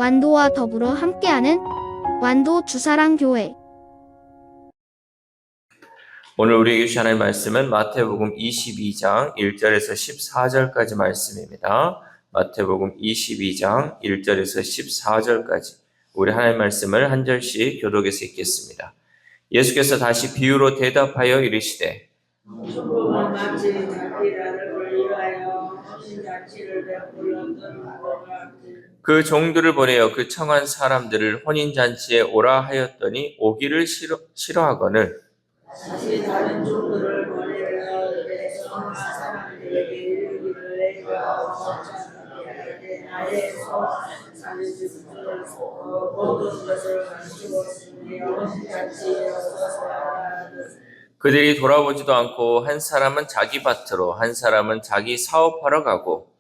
완도와 더불어 함께하는 완도 주사랑교회. 오늘 우리에게 주신 하나님의 말씀은 마태복음 22장 1절에서 14절까지 말씀입니다. 마태복음 22장 1절에서 14절까지 우리 하나님의 말씀을 한 절씩 교독해서 읽겠습니다. 예수께서 다시 비유로 대답하여 이르시되 조금은 마치 자기를 위하여 하신 자치를 베풀었던 바와 같으니 그 종들을 보내어 그 청한 사람들을 혼인잔치에 오라 하였더니 오기를 싫어하거늘 다시 다른 종들을 보내려 성한 사람들에게 이르기를 내가 어차피 나의 사는 집을 모든 것을 갖추었으니 하신 자치에 어서 하라는 그들이 돌아보지도 않고 한 사람은 자기 밭으로 한 사람은 자기 사업하러 가고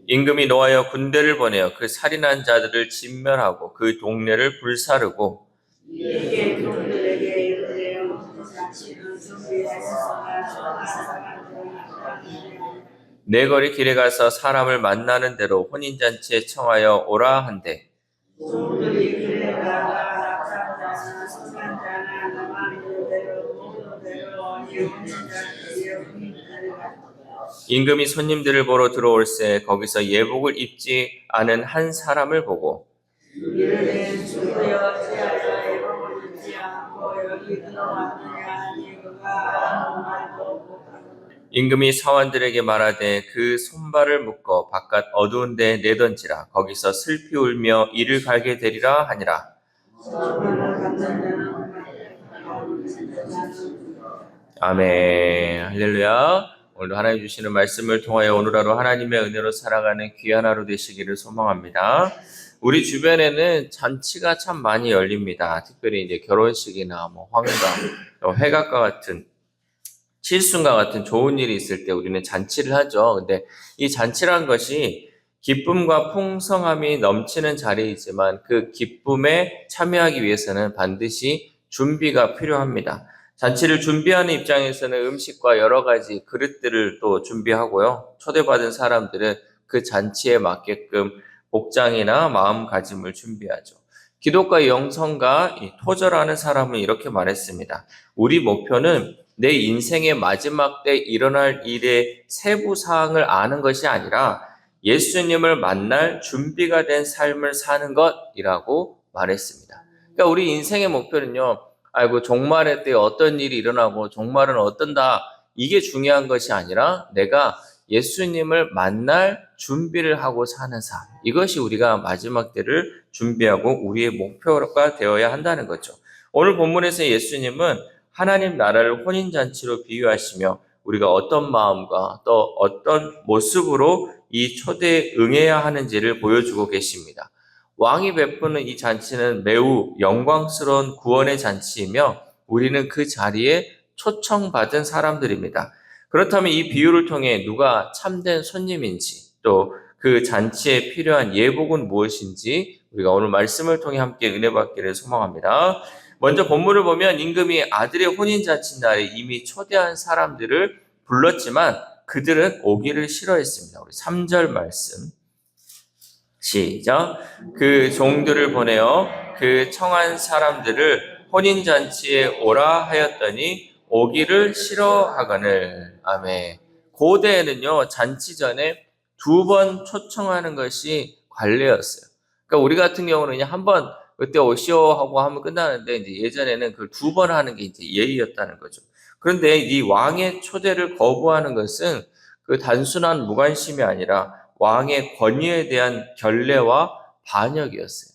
임금이 노하여 군대를 보내어 그 살인한 자들을 진멸하고 그 동네를 불사르고 이에게 종들에게 이르래요 자치는 준비해서 내 거리 길에 가서 사람을 만나는 대로 혼인잔치에 청하여 오라 한대 종들이 길에 나가 악한 자나 선한 자나 나만 대로 모든 대로 혼인잔치에 임금이 손님들을 보러 들어올새 거기서 예복을 입지 않은 한 사람을 보고 이르되 주여 어찌하여 예복을 입지 않고 여기 들어왔느냐 하니 그가 아무 말도 못하고 임금이 사원들에게 말하되 그 손발을 묶어 바깥 어두운 데에 내던지라 거기서 슬피 울며 이를 갈게 되리라 하니라. 아멘. 할렐루야. 오늘도 하나님 주시는 말씀을 통하여 오늘 하루 하나님의 은혜로 살아가는 귀한 하루 되시기를 소망합니다. 우리 주변에는 잔치가 참 많이 열립니다. 특별히 이제 결혼식이나 환갑, 회갑과 같은 칠순과 같은 좋은 일이 있을 때 우리는 잔치를 하죠. 근데 이 잔치란 것이 기쁨과 풍성함이 넘치는 자리이지만 그 기쁨에 참여하기 위해서는 반드시 준비가 필요합니다. 잔치를 준비하는 입장에서는 음식과 여러 가지 그릇들을 또 준비하고요. 초대받은 사람들은 그 잔치에 맞게끔 복장이나 마음가짐을 준비하죠. 기독과 영성과 토절하는 사람은 이렇게 말했습니다. 우리 목표는 내 인생의 마지막 때 일어날 일의 세부 사항을 아는 것이 아니라 예수님을 만날 준비가 된 삶을 사는 것이라고 말했습니다. 그러니까 우리 인생의 목표는요, 종말의 때 어떤 일이 일어나고 종말은 어떤다, 이게 중요한 것이 아니라 내가 예수님을 만날 준비를 하고 사는 삶, 이것이 우리가 마지막 때를 준비하고 우리의 목표가 되어야 한다는 거죠. 오늘 본문에서 예수님은 하나님 나라를 혼인잔치로 비유하시며 우리가 어떤 마음과 또 어떤 모습으로 이 초대에 응해야 하는지를 보여주고 계십니다. 왕이 베푸는 이 잔치는 매우 영광스러운 구원의 잔치이며 우리는 그 자리에 초청받은 사람들입니다. 그렇다면 이 비유를 통해 누가 참된 손님인지 또 그 잔치에 필요한 예복은 무엇인지 우리가 오늘 말씀을 통해 함께 은혜 받기를 소망합니다. 먼저 본문을 보면 임금이 아들의 혼인잔치 날에 이미 초대한 사람들을 불렀지만 그들은 오기를 싫어했습니다. 우리 3절 말씀 시작. 그 종들을 보내어 그 청한 사람들을 혼인잔치에 오라 하였더니 오기를 싫어하거늘. 아멘. 고대에는요, 잔치 전에 2번 초청하는 것이 관례였어요. 그러니까 우리 같은 경우는 그냥 한 번 그때 오시오 하고 하면 끝나는데 이제 예전에는 그걸 2번 하는 게 이제 예의였다는 거죠. 그런데 이 왕의 초대를 거부하는 것은 그 단순한 무관심이 아니라 왕의 권위에 대한 결례와 반역이었어요.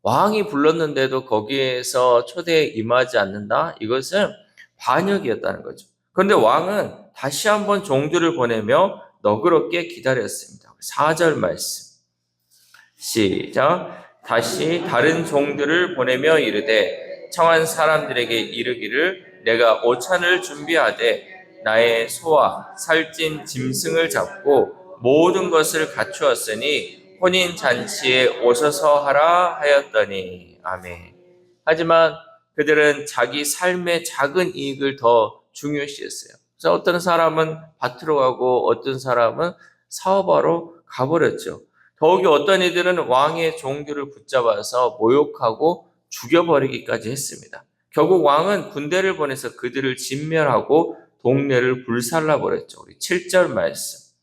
왕이 불렀는데도 거기에서 초대에 임하지 않는다? 이것은 반역이었다는 거죠. 그런데 왕은 다시 한번 종들을 보내며 너그럽게 기다렸습니다. 4절 말씀 시작. 다시 다른 종들을 보내며 이르되 청한 사람들에게 이르기를 내가 오찬을 준비하되 나의 소와 살찐 짐승을 잡고 모든 것을 갖추었으니 혼인잔치에 오셔서 하라 하였더니 아멘. 하지만 그들은 자기 삶의 작은 이익을 더 중요시했어요. 그래서 어떤 사람은 밭으로 가고 어떤 사람은 사업하러 가버렸죠. 더욱이 어떤 이들은 왕의 종들을 붙잡아서 모욕하고 죽여버리기까지 했습니다. 결국 왕은 군대를 보내서 그들을 진멸하고 동네를 불살라버렸죠. 우리 7절 말씀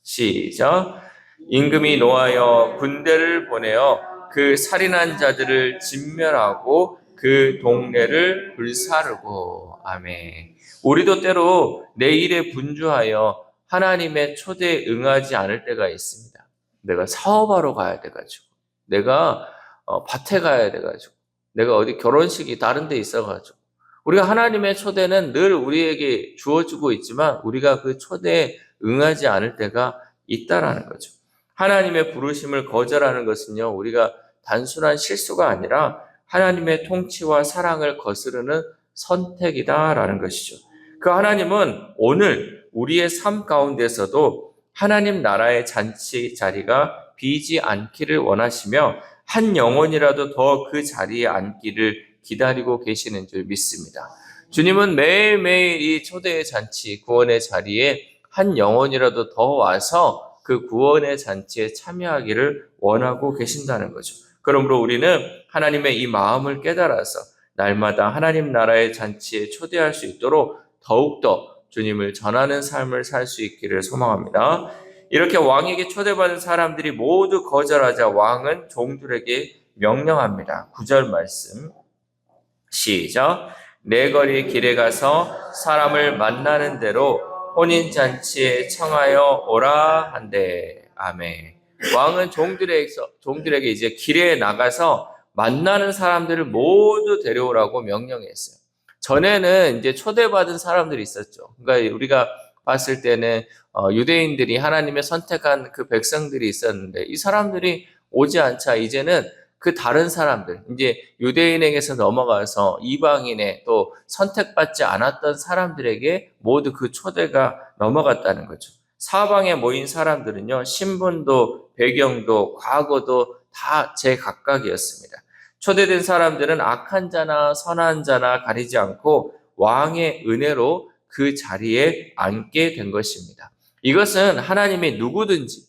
시작. 임금이 노하여 군대를 보내어 그 살인한 자들을 진멸하고 그 동네를 불사르고. 아멘. 우리도 때로 내 일에 분주하여 하나님의 초대에 응하지 않을 때가 있습니다. 내가 사업하러 가야 돼가지고, 내가 밭에 가야 돼가지고, 내가 어디 결혼식이 다른 데 있어가지고, 우리가 하나님의 초대는 늘 우리에게 주어지고 있지만 우리가 그 초대에 응하지 않을 때가 있다라는 거죠. 하나님의 부르심을 거절하는 것은요, 우리가 단순한 실수가 아니라 하나님의 통치와 사랑을 거스르는 선택이다라는 것이죠. 그 하나님은 오늘 우리의 삶 가운데서도 하나님 나라의 잔치 자리가 비지 않기를 원하시며 한 영혼이라도 더 그 자리에 앉기를 기다리고 계시는 줄 믿습니다. 주님은 매일매일 이 초대의 잔치, 구원의 자리에 한 영혼이라도 더 와서 그 구원의 잔치에 참여하기를 원하고 계신다는 거죠. 그러므로 우리는 하나님의 이 마음을 깨달아서 날마다 하나님 나라의 잔치에 초대할 수 있도록 더욱더 주님을 전하는 삶을 살 수 있기를 소망합니다. 이렇게 왕에게 초대받은 사람들이 모두 거절하자 왕은 종들에게 명령합니다. 9절 말씀 시작. 내 거리 길에 가서 사람을 만나는 대로 혼인잔치에 청하여 오라 한대. 아멘. 왕은 종들에게 이제 길에 나가서 만나는 사람들을 모두 데려오라고 명령했어요. 전에는 이제 초대받은 사람들이 있었죠. 그러니까 우리가 봤을 때는 유대인들이 하나님의 선택한 그 백성들이 있었는데 이 사람들이 오지 않자 이제는 그 다른 사람들, 이제 유대인에게서 넘어가서 이방인의 또 선택받지 않았던 사람들에게 모두 그 초대가 넘어갔다는 거죠. 사방에 모인 사람들은요, 신분도 배경도 과거도 다 제각각이었습니다. 초대된 사람들은 악한 자나 선한 자나 가리지 않고 왕의 은혜로 그 자리에 앉게 된 것입니다. 이것은 하나님이 누구든지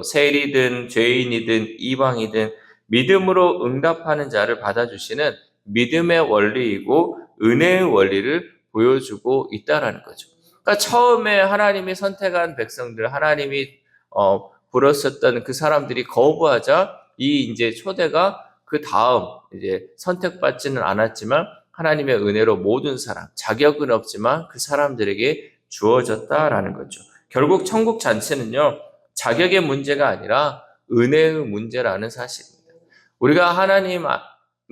세리든 죄인이든 이방이든 믿음으로 응답하는 자를 받아주시는 믿음의 원리이고 은혜의 원리를 보여주고 있다라는 거죠. 그러니까 처음에 하나님이 선택한 백성들, 하나님이 부르셨던 그 사람들이 거부하자 이 이제 초대가 그 다음 이제 선택받지는 않았지만 하나님의 은혜로 모든 사람, 자격은 없지만 그 사람들에게 주어졌다라는 거죠. 결국 천국 잔치는요, 자격의 문제가 아니라 은혜의 문제라는 사실입니다. 우리가 하나님의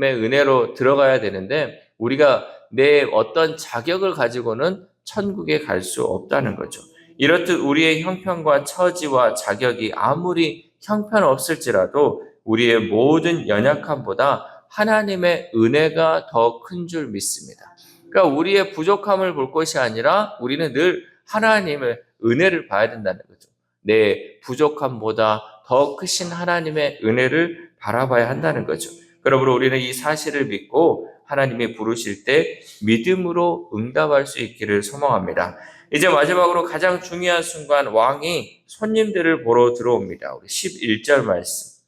은혜로 들어가야 되는데 우리가 내 어떤 자격을 가지고는 천국에 갈 수 없다는 거죠. 이렇듯 우리의 형편과 처지와 자격이 아무리 형편없을지라도 우리의 모든 연약함보다 하나님의 은혜가 더 큰 줄 믿습니다. 그러니까 우리의 부족함을 볼 것이 아니라 우리는 늘 하나님의 은혜를 봐야 된다는 거죠. 내 부족함보다 더 크신 하나님의 은혜를 바라봐야 한다는 거죠. 그러므로 우리는 이 사실을 믿고 하나님이 부르실 때 믿음으로 응답할 수 있기를 소망합니다. 이제 마지막으로 가장 중요한 순간 왕이 손님들을 보러 들어옵니다. 우리 11절 말씀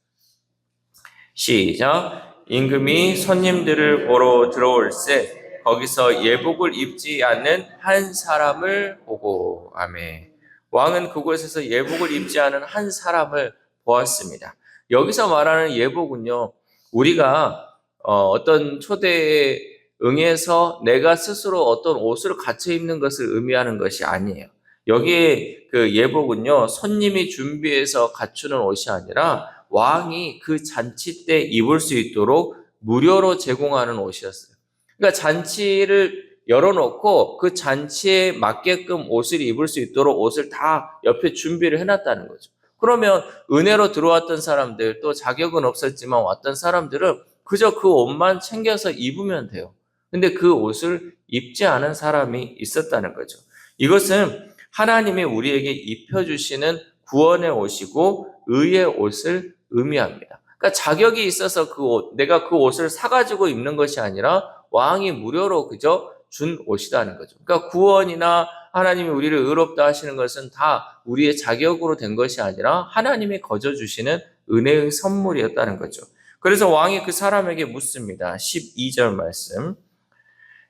시작. 임금이 손님들을 보러 들어올세 거기서 예복을 입지 않는 한 사람을 보고. 아멘. 왕은 그곳에서 예복을 입지 않은 한 사람을 보았습니다. 여기서 말하는 예복은요, 우리가 어떤 초대에 응해서 내가 스스로 어떤 옷을 갖춰 입는 것을 의미하는 것이 아니에요. 여기에 그 예복은요, 손님이 준비해서 갖추는 옷이 아니라 왕이 그 잔치 때 입을 수 있도록 무료로 제공하는 옷이었어요. 그러니까 잔치를 열어놓고 그 잔치에 맞게끔 옷을 입을 수 있도록 옷을 다 옆에 준비를 해놨다는 거죠. 그러면 은혜로 들어왔던 사람들, 또 자격은 없었지만 왔던 사람들은 그저 그 옷만 챙겨서 입으면 돼요. 근데 그 옷을 입지 않은 사람이 있었다는 거죠. 이것은 하나님이 우리에게 입혀주시는 구원의 옷이고 의의 옷을 의미합니다. 그러니까 자격이 있어서 그 옷, 내가 그 옷을 사가지고 입는 것이 아니라 왕이 무료로 그저 준 옷이라는 거죠. 그러니까 구원이나 하나님이 우리를 의롭다 하시는 것은 다 우리의 자격으로 된 것이 아니라 하나님이 거저 주시는 은혜의 선물이었다는 거죠. 그래서 왕이 그 사람에게 묻습니다. 12절 말씀.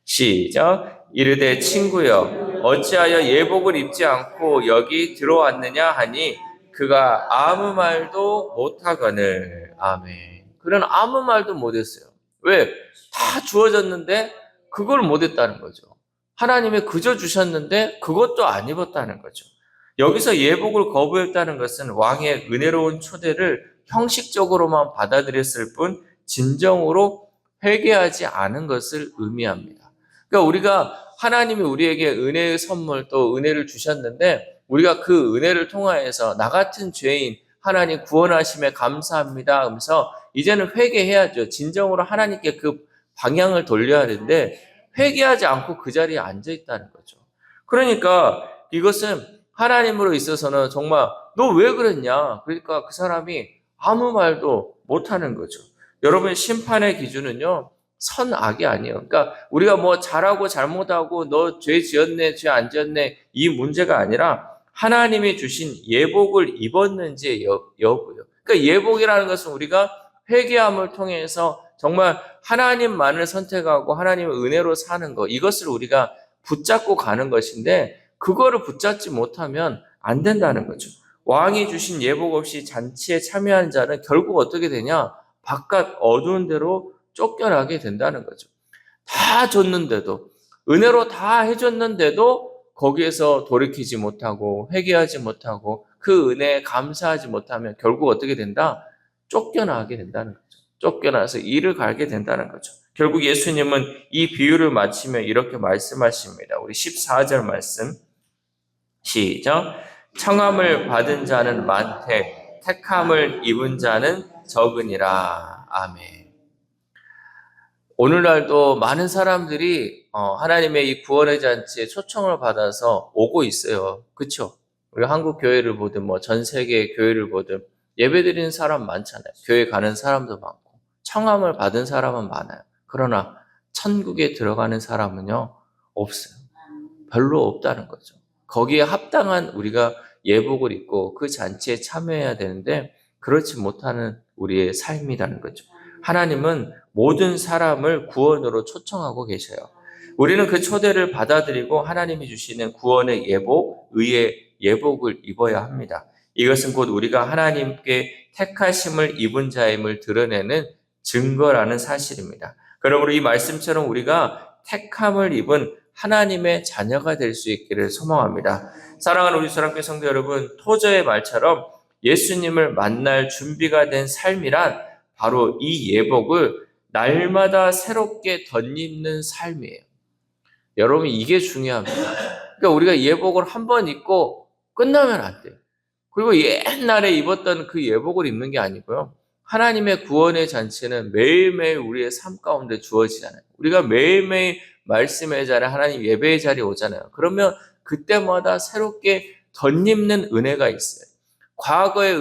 시작. 이르되 친구여 어찌하여 예복을 입지 않고 여기 들어왔느냐 하니 그가 아무 말도 못하거늘. 아멘. 그는 아무 말도 못했어요. 왜? 다 주어졌는데 그걸 못했다는 거죠. 하나님이 그저 주셨는데 그것도 안 입었다는 거죠. 여기서 예복을 거부했다는 것은 왕의 은혜로운 초대를 형식적으로만 받아들였을 뿐 진정으로 회개하지 않은 것을 의미합니다. 그러니까 우리가 하나님이 우리에게 은혜의 선물 또 은혜를 주셨는데 우리가 그 은혜를 통하여서 나 같은 죄인 하나님 구원하심에 감사합니다 하면서 이제는 회개해야죠. 진정으로 하나님께 그 방향을 돌려야 되는데 회개하지 않고 그 자리에 앉아 있다는 거죠. 그러니까 이것은 하나님으로 있어서는 정말 너 왜 그랬냐? 그러니까 그 사람이 아무 말도 못하는 거죠. 여러분 심판의 기준은요. 선악이 아니에요. 그러니까 우리가 뭐 잘하고 잘못하고 너 죄 지었네, 죄 안 지었네 이 문제가 아니라 하나님이 주신 예복을 입었는지의 여부요. 그러니까 예복이라는 것은 우리가 회개함을 통해서 정말 하나님만을 선택하고 하나님의 은혜로 사는 것 이것을 우리가 붙잡고 가는 것인데 그거를 붙잡지 못하면 안 된다는 거죠. 왕이 주신 예복 없이 잔치에 참여한 자는 결국 어떻게 되냐? 바깥 어두운 데로 쫓겨나게 된다는 거죠. 다 줬는데도 은혜로 다 해줬는데도 거기에서 돌이키지 못하고 회개하지 못하고 그 은혜에 감사하지 못하면 결국 어떻게 된다? 쫓겨나게 된다는 거죠. 쫓겨나서 일을 갈게 된다는 거죠. 결국 예수님은 이 비유를 마치며 이렇게 말씀하십니다. 우리 14절 말씀 시작. 청함을 받은 자는 많되 택함을 입은 자는 적으니라. 아멘. 오늘날도 많은 사람들이 하나님의 이 구원의 잔치에 초청을 받아서 오고 있어요. 그렇죠? 우리 한국 교회를 보든 뭐 전 세계 교회를 보든 예배드리는 사람 많잖아요. 교회 가는 사람도 많고 청함을 받은 사람은 많아요. 그러나 천국에 들어가는 사람은요 없어요. 별로 없다는 거죠. 거기에 합당한 우리가 예복을 입고 그 잔치에 참여해야 되는데 그렇지 못하는 우리의 삶이라는 거죠. 하나님은 모든 사람을 구원으로 초청하고 계셔요. 우리는 그 초대를 받아들이고 하나님이 주시는 구원의 예복, 의의 예복을 입어야 합니다. 이것은 곧 우리가 하나님께 택하심을 입은 자임을 드러내는 증거라는 사실입니다. 그러므로 이 말씀처럼 우리가 택함을 입은 하나님의 자녀가 될 수 있기를 소망합니다. 사랑하는 우리 사랑교회 성도 여러분, 토저의 말처럼 예수님을 만날 준비가 된 삶이란 바로 이 예복을 날마다 새롭게 덧입는 삶이에요. 여러분 이게 중요합니다. 그러니까 우리가 예복을 한 번 입고 끝나면 안 돼요. 그리고 옛날에 입었던 그 예복을 입는 게 아니고요. 하나님의 구원의 잔치는 매일매일 우리의 삶 가운데 주어지잖아요. 우리가 매일매일 말씀의 자리, 하나님 예배의 자리에 오잖아요. 그러면 그때마다 새롭게 덧입는 은혜가 있어요. 과거에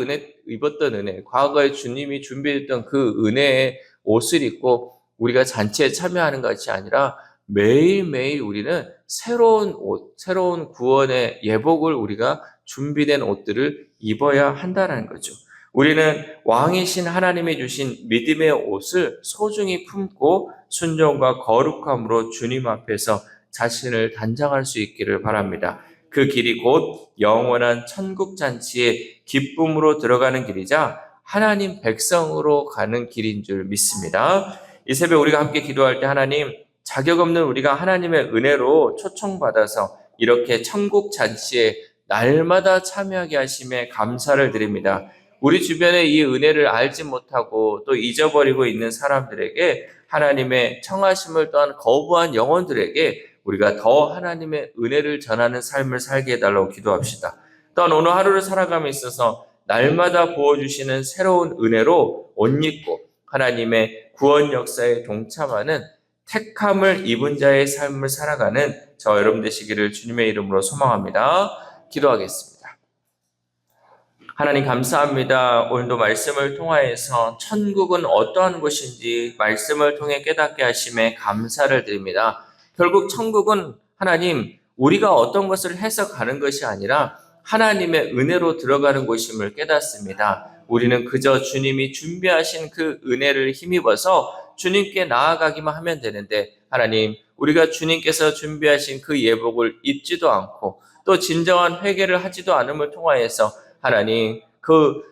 입었던 은혜, 과거에 주님이 준비했던 그 은혜의 옷을 입고 우리가 잔치에 참여하는 것이 아니라 매일매일 우리는 새로운 옷, 새로운 구원의 예복을 우리가 준비된 옷들을 입어야 한다는 거죠. 우리는 왕이신 하나님이 주신 믿음의 옷을 소중히 품고 순종과 거룩함으로 주님 앞에서 자신을 단장할 수 있기를 바랍니다. 그 길이 곧 영원한 천국 잔치의 기쁨으로 들어가는 길이자 하나님 백성으로 가는 길인 줄 믿습니다. 이 새벽 우리가 함께 기도할 때 하나님 자격 없는 우리가 하나님의 은혜로 초청받아서 이렇게 천국 잔치에 날마다 참여하게 하심에 감사를 드립니다. 우리 주변에 이 은혜를 알지 못하고 또 잊어버리고 있는 사람들에게 하나님의 청하심을 또한 거부한 영혼들에게 우리가 더 하나님의 은혜를 전하는 삶을 살게 해달라고 기도합시다. 또한 오늘 하루를 살아감에 있어서 날마다 부어주시는 새로운 은혜로 옷 입고 하나님의 구원 역사에 동참하는 택함을 입은 자의 삶을 살아가는 저 여러분 되시기를 주님의 이름으로 소망합니다. 기도하겠습니다. 하나님 감사합니다. 오늘도 말씀을 통하여서 천국은 어떠한 곳인지 말씀을 통해 깨닫게 하심에 감사를 드립니다. 결국 천국은 하나님 우리가 어떤 것을 해서 가는 것이 아니라 하나님의 은혜로 들어가는 곳임을 깨닫습니다. 우리는 그저 주님이 준비하신 그 은혜를 힘입어서 주님께 나아가기만 하면 되는데 하나님 우리가 주님께서 준비하신 그 예복을 입지도 않고 또 진정한 회개를 하지도 않음을 통하여서 하나님 그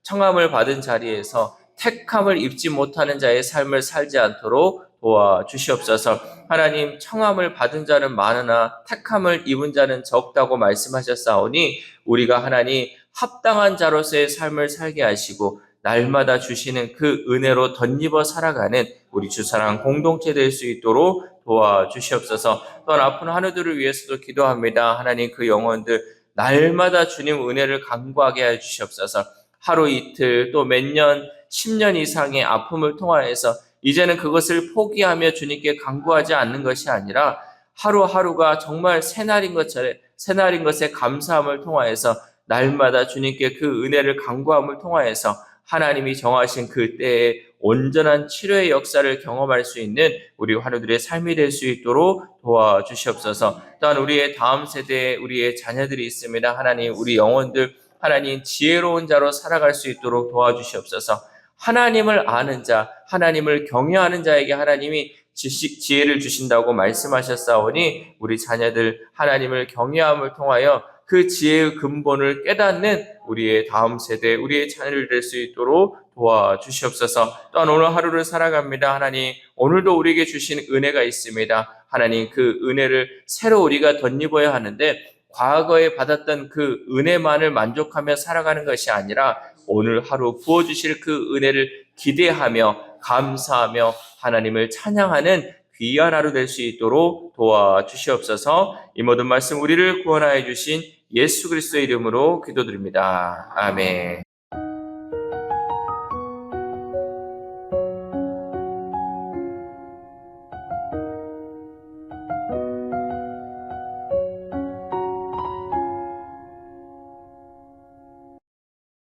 청함을 받은 자리에서 택함을 입지 못하는 자의 삶을 살지 않도록 도와주시옵소서. 하나님 청함을 받은 자는 많으나 택함을 입은 자는 적다고 말씀하셨사오니 우리가 하나님 합당한 자로서의 삶을 살게 하시고 날마다 주시는 그 은혜로 덧입어 살아가는 우리 주사랑 공동체 될 수 있도록 도와주시옵소서. 또한 아픈 한우들을 위해서도 기도합니다. 하나님 그 영혼들 날마다 주님 은혜를 간구하게 해주시옵소서. 하루 이틀 또 몇 년, 10년 이상의 아픔을 통하여서 이제는 그것을 포기하며 주님께 간구하지 않는 것이 아니라 하루하루가 정말 새날인 것에 감사함을 통하여서 날마다 주님께 그 은혜를 간구함을 통하여서 하나님이 정하신 그 때에 온전한 치료의 역사를 경험할 수 있는 우리 환우들의 삶이 될 수 있도록 도와주시옵소서. 또한 우리의 다음 세대에 우리의 자녀들이 있습니다. 하나님 우리 영혼들 하나님 지혜로운 자로 살아갈 수 있도록 도와주시옵소서. 하나님을 아는 자, 하나님을 경외하는 자에게 하나님이 지혜를 주신다고 말씀하셨사오니 우리 자녀들 하나님을 경외함을 통하여 그 지혜의 근본을 깨닫는 우리의 다음 세대, 우리의 자녀를 될 수 있도록 도와주시옵소서. 또한 오늘 하루를 살아갑니다. 하나님, 오늘도 우리에게 주신 은혜가 있습니다. 하나님, 그 은혜를 새로 우리가 덧입어야 하는데 과거에 받았던 그 은혜만을 만족하며 살아가는 것이 아니라 오늘 하루 부어주실 그 은혜를 기대하며 감사하며 하나님을 찬양하는 귀한 하루 될 수 있도록 도와주시옵소서. 이 모든 말씀 우리를 구원하여 주신 예수 그리스도의 이름으로 기도드립니다. 아멘.